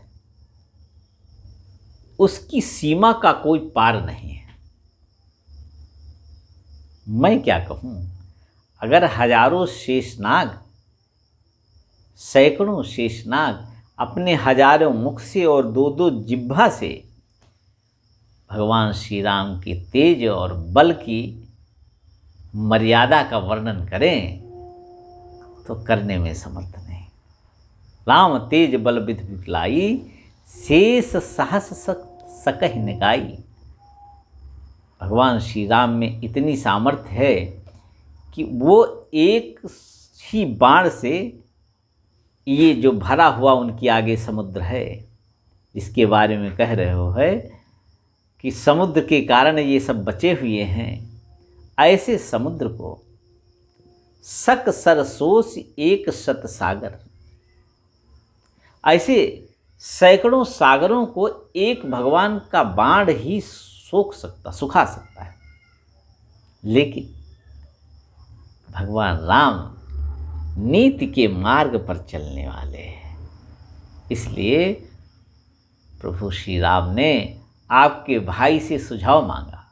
उसकी सीमा का कोई पार नहीं है। मैं क्या कहूं, अगर हजारों शेषनाग, सैकड़ों शेषनाग अपने हजारों मुख से और दो दो जिह्वा से भगवान श्री राम के तेज और बल की मर्यादा का वर्णन करें तो करने में समर्थ नहीं। राम तेज बल विधि विकलाई, शेष सहस सकहि निकाई। भगवान श्री राम में इतनी सामर्थ्य है कि वो एक ही बाण से ये जो भरा हुआ उनके आगे समुद्र है, जिसके बारे में कह रहे हो है कि समुद्र के कारण ये सब बचे हुए हैं, ऐसे समुद्र को सक सरसोस एक शत सागर, ऐसे सैकड़ों सागरों को एक भगवान का बाण ही सुखा सकता है। लेकिन भगवान राम नीति के मार्ग पर चलने वाले हैं, इसलिए प्रभु श्री राम ने आपके भाई से सुझाव मांगा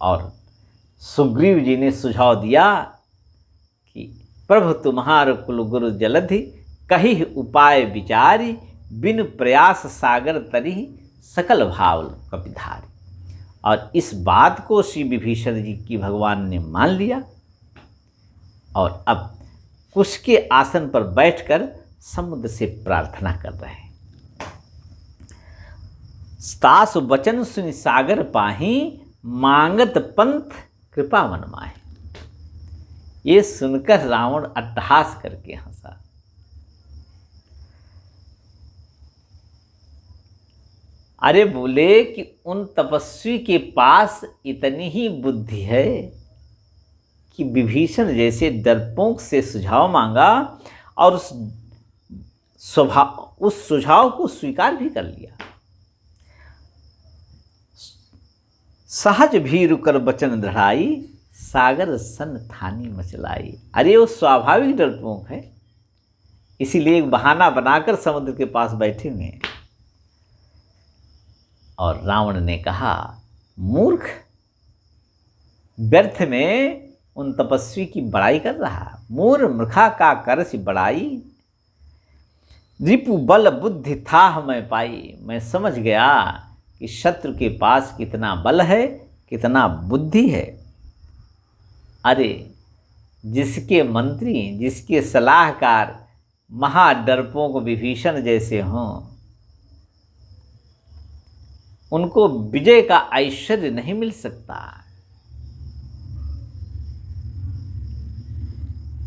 और सुग्रीव जी ने सुझाव दिया कि प्रभु तुम्हार कुल गुरु जलधि, कही उपाय विचारी, बिन प्रयास सागर तरी, सकल भाव कपिधारी। और इस बात को श्री विभीषण जी की भगवान ने मान लिया और अब कुश के आसन पर बैठकर समुद्र से प्रार्थना कर रहे हैं। तासु वचन सुनि सागर पाही, मांगत पंथ कृपा मन माहि। ये सुनकर रावण अट्टहास करके हंसा। अरे बोले कि उन तपस्वी के पास इतनी ही बुद्धि है कि विभीषण जैसे डरपोक से सुझाव मांगा और उस सुझाव को स्वीकार भी कर लिया। सहज भीरु कर बचन दृढ़ाई, सागर सन थानी मचलाई। अरे वो स्वाभाविक डरपोक है, इसीलिए एक बहाना बनाकर समुद्र के पास बैठे हुए हैं। और रावण ने कहा, मूर्ख, व्यर्थ में उन तपस्वी की बड़ाई कर रहा। मूर मूर्खा का करसि बड़ाई, रिपु बल बुद्धि था मैं पाई। मैं समझ गया कि शत्रु के पास कितना बल है, कितना बुद्धि है। अरे जिसके मंत्री, जिसके सलाहकार महाडरपोक विभीषण जैसे हों, उनको विजय का ऐश्वर्य नहीं मिल सकता।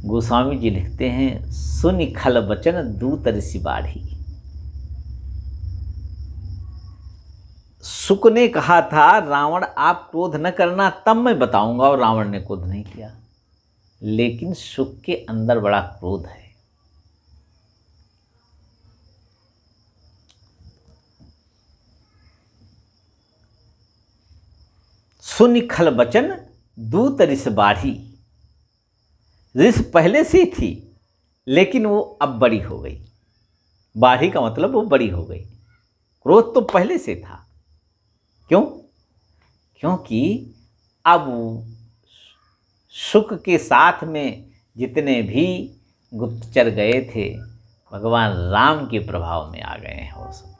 गोस्वामी जी लिखते हैं, सुनि खल बचन दूत ऋषि बाढ़ी। शुक ने कहा था, रावण आप क्रोध न करना, तब मैं बताऊंगा, और रावण ने क्रोध नहीं किया। लेकिन शुक के अंदर बड़ा क्रोध है। सुनि खल बचन दूत ऋष बाढ़ी। ऋष पहले से थी, लेकिन वो अब बड़ी हो गई। बाढ़ी का मतलब वो बड़ी हो गई। क्रोध तो पहले से था। क्यों? क्योंकि अब शुक के साथ में जितने भी गुप्तचर गए थे, भगवान राम के प्रभाव में आ गए हैं वो सब,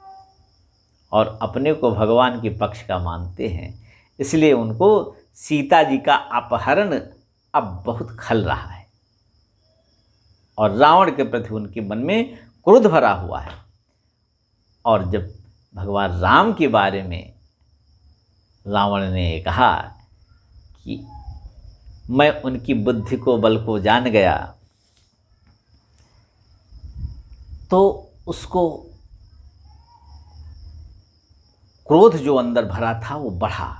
और अपने को भगवान के पक्ष का मानते हैं। इसलिए उनको सीता जी का अपहरण अब बहुत खल रहा है और रावण के प्रति उनके मन में क्रोध भरा हुआ है। और जब भगवान राम के बारे में रावण ने कहा कि मैं उनकी बुद्धि को, बल को जान गया, तो उसको क्रोध जो अंदर भरा था वो बढ़ा।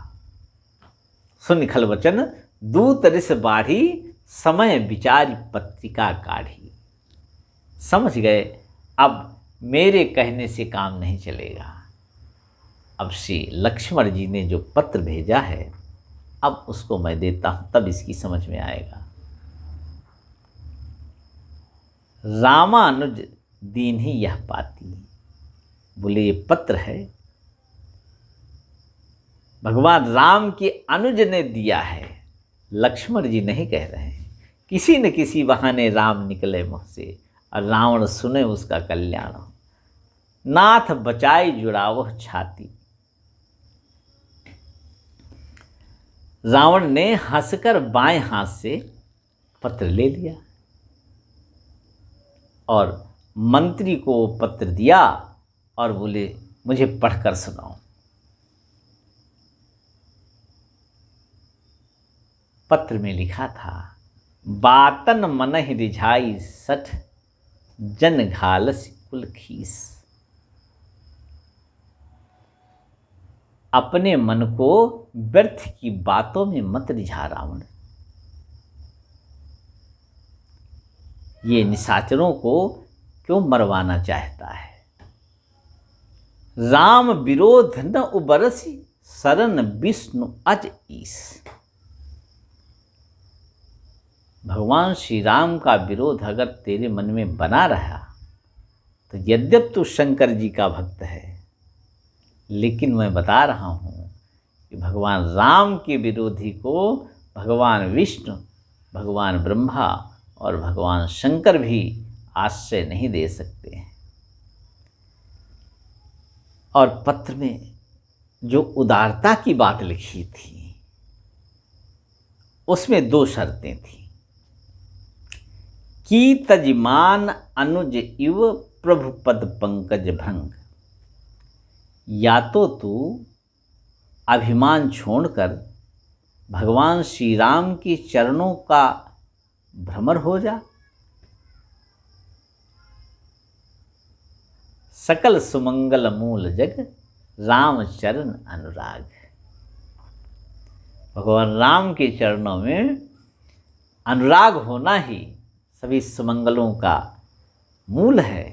सुन खल वचन दूत रिस बाढ़ी, समय विचार पत्रिका काढ़ी। समझ गए अब मेरे कहने से काम नहीं चलेगा। अब श्री लक्ष्मण जी ने जो पत्र भेजा है अब उसको मैं देता हूँ, तब इसकी समझ में आएगा। रामानुज दीन ही यह पाती। बोले ये पत्र है, भगवान राम के अनुज ने दिया है, लक्ष्मण जी नहीं कह रहे हैं। किसी न किसी बहाने राम निकले मुँह से और रावण सुने उसका कल्याण हो। नाथ बचाई जुड़ावह छाती। रावण ने हंसकर बाएं हाथ से पत्र ले लिया और मंत्री को पत्र दिया और बोले मुझे पढ़कर सुनाओ। पत्र में लिखा था, बातन मनहि रिझाई सठ, जन घालस कुल खीस। अपने मन को व्यर्थ की बातों में मत रिझा रावण। ये निशाचरों को क्यों मरवाना चाहता है। राम विरोध न उबरसी, शरण विष्णु अज ईस। भगवान श्री राम का विरोध अगर तेरे मन में बना रहा तो यद्यप तू शंकर जी का भक्त है, लेकिन मैं बता रहा हूँ कि भगवान राम के विरोधी को भगवान विष्णु, भगवान ब्रह्मा और भगवान शंकर भी आश्रय नहीं दे सकते हैं। और पत्र में जो उदारता की बात लिखी थी उसमें 2 शर्तें थी कि तजमान अनुज इव प्रभु पद पंकज भंग। या तो तू अभिमान छोड़कर भगवान श्री राम के चरणों का भ्रमर हो जा। सकल सुमंगल मूल जग, राम चरण अनुराग। भगवान राम के चरणों में अनुराग होना ही सभी सुमंगलों का मूल है।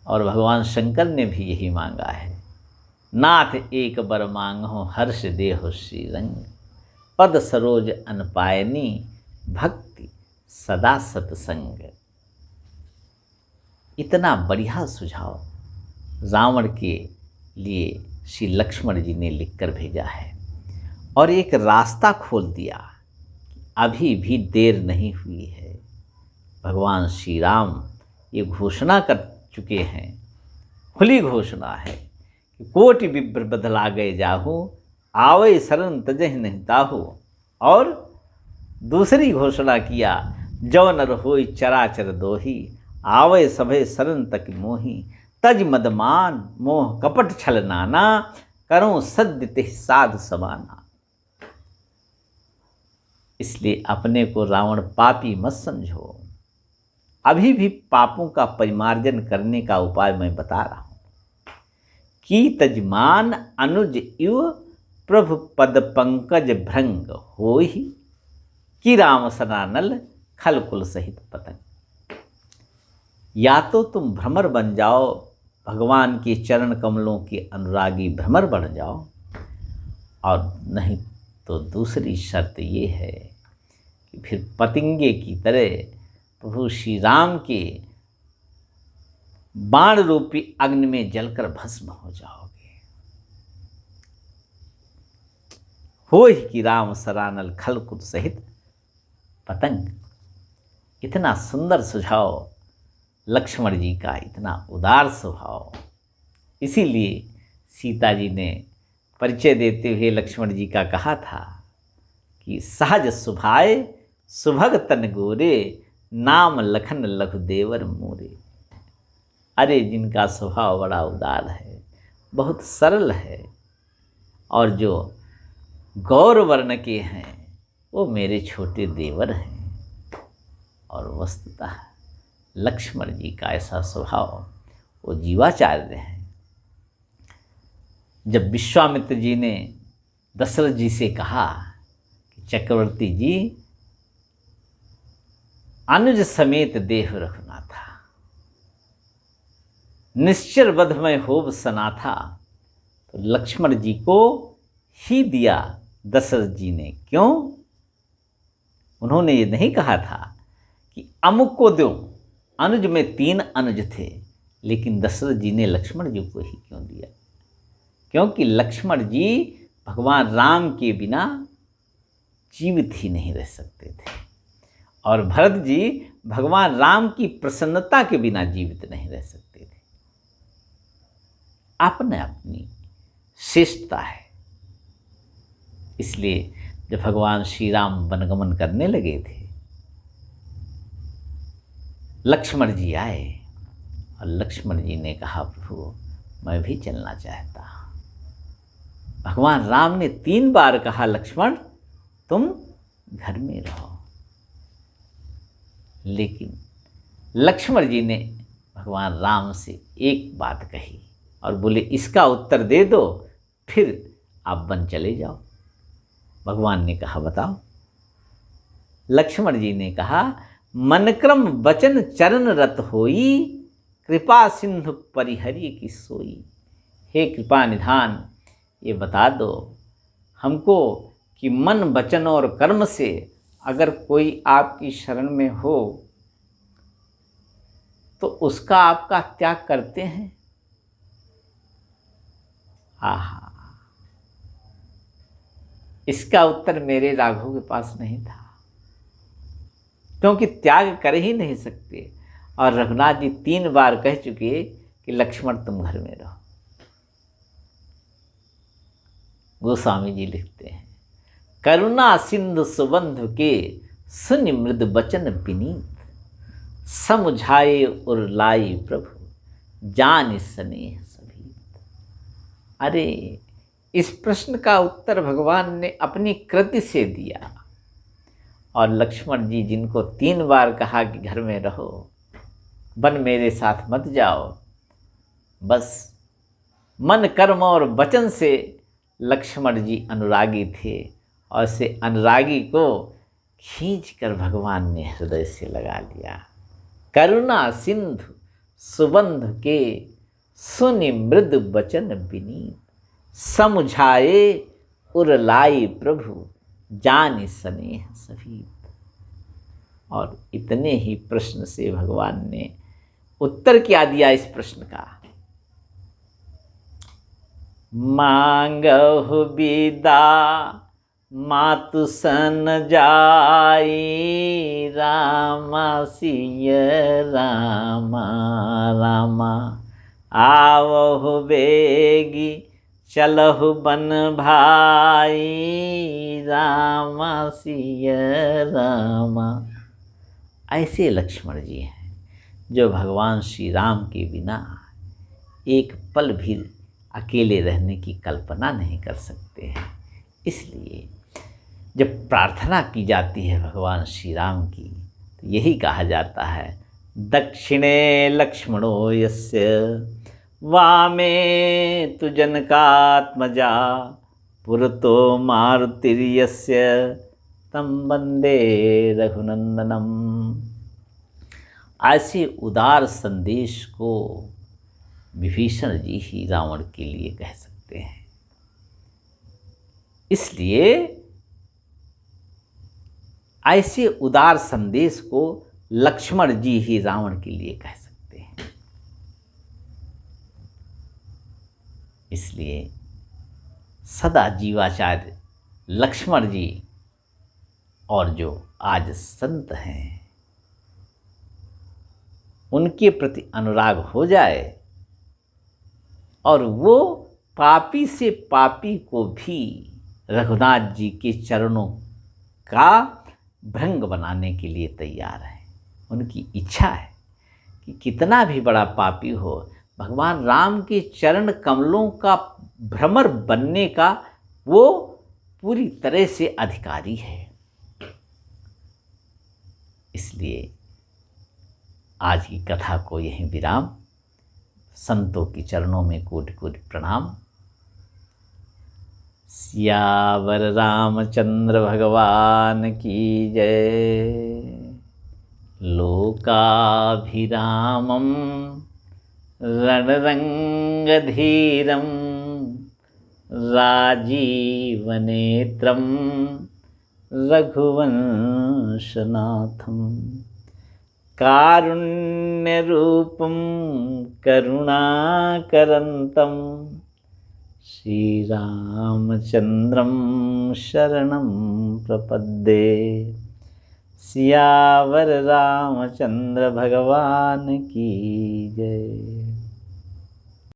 और भगवान शंकर ने भी यही मांगा है, नाथ एक बर मांगो हर्ष देहो श्री रंग, पद सरोज अनपायनी भक्ति सदा सत्संग। इतना बढ़िया सुझाव रावण के लिए श्री लक्ष्मण जी ने लिखकर भेजा है और एक रास्ता खोल दिया। अभी भी देर नहीं हुई है। भगवान श्री राम ये घोषणा कर चुके हैं, खुली घोषणा है कि कोटि विप्र बदला गए जाहू, आवे शरण तजह नहीं ताहू। और दूसरी घोषणा किया, जौ नर होई चराचर दोही, आवे सभे शरण तक मोही, तज मदमान मोह कपट छल नाना, करो सद्य तिह साध समाना। इसलिए अपने को रावण पापी मत समझो। अभी भी पापों का परिमार्जन करने का उपाय मैं बता रहा हूँ कि तजमान अनुज इव प्रभु पद पंकज भृंग होहि, कि राम सनानल खल कुल सहित पतंग। या तो तुम भ्रमर बन जाओ, भगवान के चरण कमलों के अनुरागी भ्रमर बन जाओ, और नहीं तो दूसरी शर्त ये है कि फिर पतंगे की तरह प्रभु श्री राम के बाण रूपी अग्नि में जलकर भस्म हो जाओगे। होहि कि राम सरानल खलकुल सहित पतंग। इतना सुंदर सुझाव लक्ष्मण जी का, इतना उदार स्वभाव। इसीलिए सीता जी ने परिचय देते हुए लक्ष्मण जी का कहा था कि सहज सुभाए सुभग तन गोरे, नाम लखन लघुदेवर मोरे। अरे जिनका स्वभाव बड़ा उदार है, बहुत सरल है, और जो गौर वर्ण के हैं वो मेरे छोटे देवर हैं। और वस्तुतः लक्ष्मण जी का ऐसा स्वभाव, वो जीवाचार्य हैं। जब विश्वामित्र जी ने दशरथ जी से कहा कि चक्रवर्ती जी, अनुज समेत देह रघुनाथा, निश्चर वध में होब सना था, तो लक्ष्मण जी को ही दिया दशरथ जी ने। क्यों? उन्होंने ये नहीं कहा था कि अमुक को दो, अनुज में 3 अनुज थे, लेकिन दशरथ जी ने लक्ष्मण जी को ही क्यों दिया? क्योंकि लक्ष्मण जी भगवान राम के बिना जीवित ही नहीं रह सकते थे, और भरत जी भगवान राम की प्रसन्नता के बिना जीवित नहीं रह सकते थे। अपने अपनी श्रेष्ठता है। इसलिए जब भगवान श्री राम वनगमन करने लगे थे, लक्ष्मण जी आए और लक्ष्मण जी ने कहा, प्रभु मैं भी चलना चाहता हूँ। भगवान राम ने 3 बार कहा, लक्ष्मण तुम घर में रहो, लेकिन लक्ष्मण जी ने भगवान राम से एक बात कही और बोले, इसका उत्तर दे दो, फिर आप वन चले जाओ। भगवान ने कहा, बताओ। लक्ष्मण जी ने कहा, मनक्रम वचन चरण रत होई, कृपा सिंधु परिहरी की सोई। हे कृपा निधान, ये बता दो हमको कि मन वचन और कर्म से अगर कोई आपकी शरण में हो तो उसका आपका त्याग करते हैं? आहा, इसका उत्तर मेरे राघव के पास नहीं था, क्योंकि त्याग कर ही नहीं सकते। और रघुनाथ जी 3 बार कह चुके कि लक्ष्मण तुम घर में रहो। गोस्वामी जी लिखते हैं, करुणा सिंधु सुबंधु के सुनि मृद बचन विनीत, समुझाए और लाई प्रभु जान स्नेह सभीत। अरे इस प्रश्न का उत्तर भगवान ने अपनी कृति से दिया। और लक्ष्मण जी जिनको 3 बार कहा कि घर में रहो, वन मेरे साथ मत जाओ, बस मन कर्म और वचन से लक्ष्मण जी अनुरागी थे, और से अनुरागी को खींचकर भगवान ने हृदय से लगा लिया। करुणा सिंधु सुबंध के सुनि मृद वचन विनीत, समुझाए उरलाई प्रभु जान स्नेह सभीत। और इतने ही प्रश्न से भगवान ने उत्तर क्या दिया इस प्रश्न का, मांगहु विदा मातु सन जाई, रामा सिय रामा रामा, आवहु बेगी चलहु बन भाई, रामा सिय रामा। ऐसे लक्ष्मण जी हैं जो भगवान श्री राम के बिना एक पल भी अकेले रहने की कल्पना नहीं कर सकते हैं। इसलिए जब प्रार्थना की जाती है भगवान श्री राम की, तो यही कहा जाता है, दक्षिणे लक्ष्मणो यस्य वामे तु जनकात्मजा, पुरतो मारुतिर्यस्य तं वंदे रघुनंदनम। ऐसे उदार संदेश को विभीषण जी ही रावण के लिए कह सकते हैं। इसलिए ऐसे उदार संदेश को लक्ष्मण जी ही रावण के लिए कह सकते हैं। इसलिए सदा जीवाचार्य लक्ष्मण जी और जो आज संत हैं उनके प्रति अनुराग हो जाए और वो पापी से पापी को भी रघुनाथ जी के चरणों का भृंग बनाने के लिए तैयार है। उनकी इच्छा है कि कितना भी बड़ा पापी हो, भगवान राम के चरण कमलों का भ्रमर बनने का वो पूरी तरह से अधिकारी है। इसलिए आज की कथा को यहीं विराम। संतों के चरणों में कोटि कोटि प्रणाम। सियावर रामचंद्र भगवान की जय। लोकाभिरामं रणरंगधीरं राजीवनेत्रं रघुवंशनाथं कारुण्यरूपं करुणाकरन्तं श्रीरामचन्द्रं शरणं प्रपद्ये। सियावर रामचंद्र भगवान की जय।